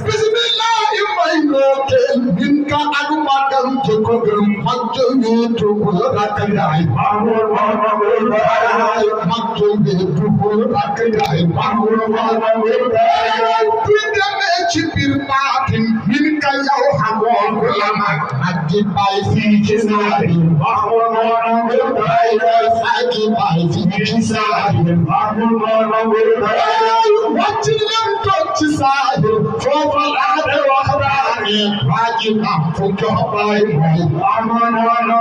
Bismillah may notel binka adu magal jokogum majjogi tubul rakayai mamul mamul majjogi tubul rakayai mamul mamul pindame chipir patin binka yaw hamon lama agi bai fi chisari mamul mamul agi bai fi chisari mamul mamul watching them touch side for the wahdani wajib fujo bai aman wana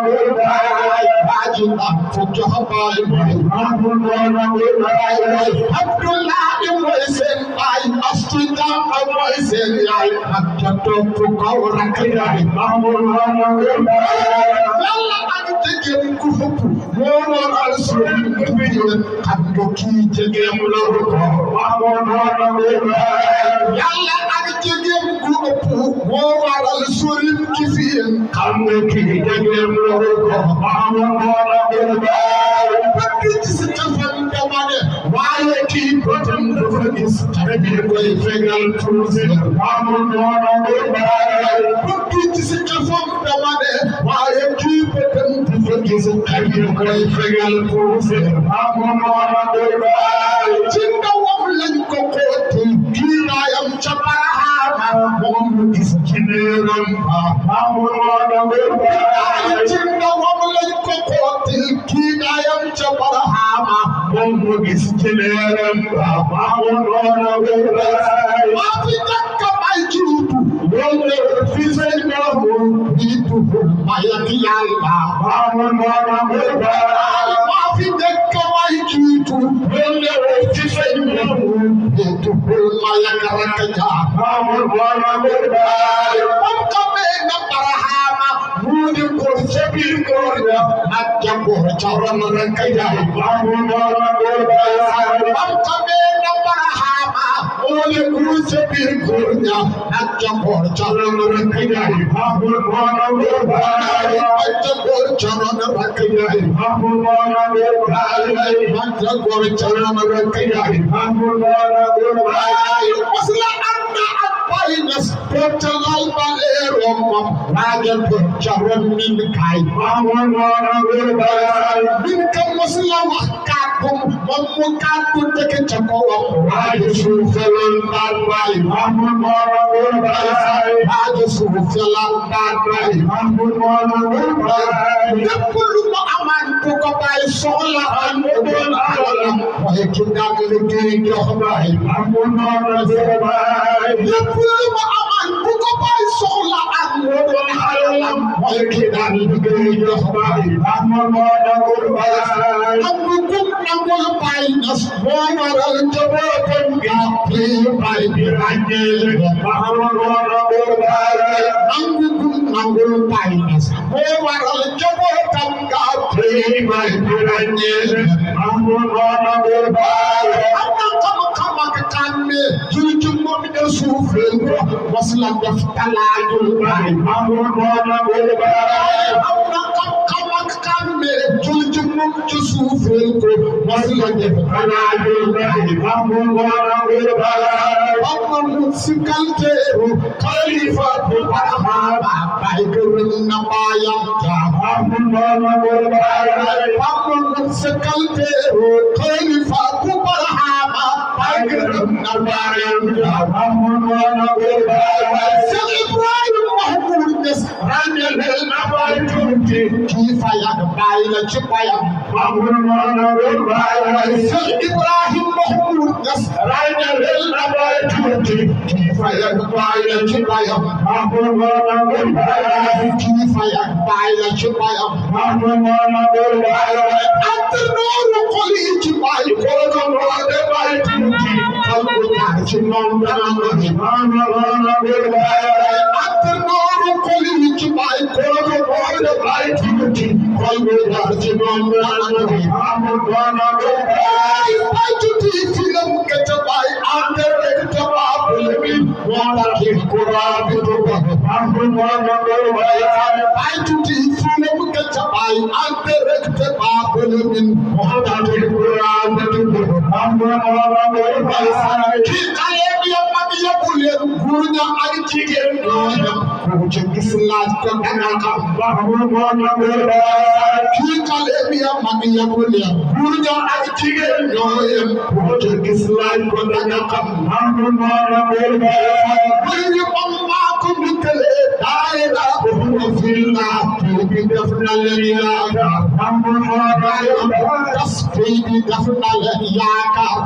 wajib fujo bai Abdullah Moisen bai astuta Moisen ai akto fuko rakayai aman wana yalla ak tegem ku hopu mono al-suri abdo ki tegem lor ko aman wana yalla ak tegem ku hopu mo waral suri ki fi xam nga ki tegem lor ko aman wana bakki ci sa tafal damane waaye ki botam dafa gis tabi koy fegal tuuti aman wana bakki ci sa tafal damane waaye ki botam dafa gis tabi koy fegal tuuti aman wana ci ndawam lañ ko xooti kii naayam ca Barahama moom lu gis ci neeram aman wana ci ndawam lañ ko xooti kii naayam ca Barahama moom lu gis ci neeram aman wana maa fi ñàkk may jiitu loolu fi seen doomu jiitu mayat yàlla aman wana maa fi ñàkk may jiitu loolu fi seen doomu jiitu mayat rakka aman wana moom xamee na Barahama mu di ko ca biir góor ña ak jàmbur ca ron rakka aman wana moom xamee na Barahama mu di ko ca biir góor ña ak jàmbur ca ron rakka aman wana ak jàmbur ca ron rakka aman wana ak jàmbur ca ron rakka aman wana wasla anna abaynas total balero mom ragal ko jaron min kay aman wana min kam wasla wakakum mom mu katu tek ca ko waaye suufalal bay aman wana waaye suufalal bay aman wana lépp lu mu aman ko ko bay soxla am doon alalam waaye ki daan liggéey jox bay aman wana lépp lu mu aman ku ko bay soxla ak moo doon alalam mooy ki daan liggéey jox bay aman wana am gum nangul bay nas moo waral njabootam ga lii bay bi ràññee aman wana am gum nangul bay nas moo waral njabootam ga lii bay bi ràññee aman wana am na xam-xam ak tànne juuti moom de suufee ko wasla def talaajul bay aman wana am na xam-xam ak tànne juuti moom de suufee ko wasla def talaajul bay aman wana am na sikalteeru khalifa bu Barahama bay gërëm na baayam ja aman wana am na sikalteeru khalifa bu Barahama bay gërëm na baayam ja aman wana Seex Ibrahim Mahmoud Niass ràññeel na baay tuuti kii fayag baay la ci bayam aman wana Seex Ibrahim Mahmoud Niass ràññeel na baay tuuti kii fayag baay la ci bayam aman wana kii fayag baay la ci bayam aman wana ak nooru xol yi ci baay ko ko de baay tuuti ci moom dana aman wana ak nooru xol yi ci baay ko ko de baay tuuti xol bu jaar ci moom dana aman wana baay tuuti filam ke ca baay ande rek ca baay wala ki Quran bi do aman wana baay tuuti filam ke ca baay ande rek ca baay wala ki Quran bi do aman wana ki góor ña ak jigéen ñoo yem ku ci gis laaj ko danga xam kii xale bi ya mag yabul ya góor ña ak jigéen ñoo yem ku ci gis laaj ko danga xam bëri bam maa ko duggale daayira bu filla bi def na leen yaakaar tas bi def na leen yaakaar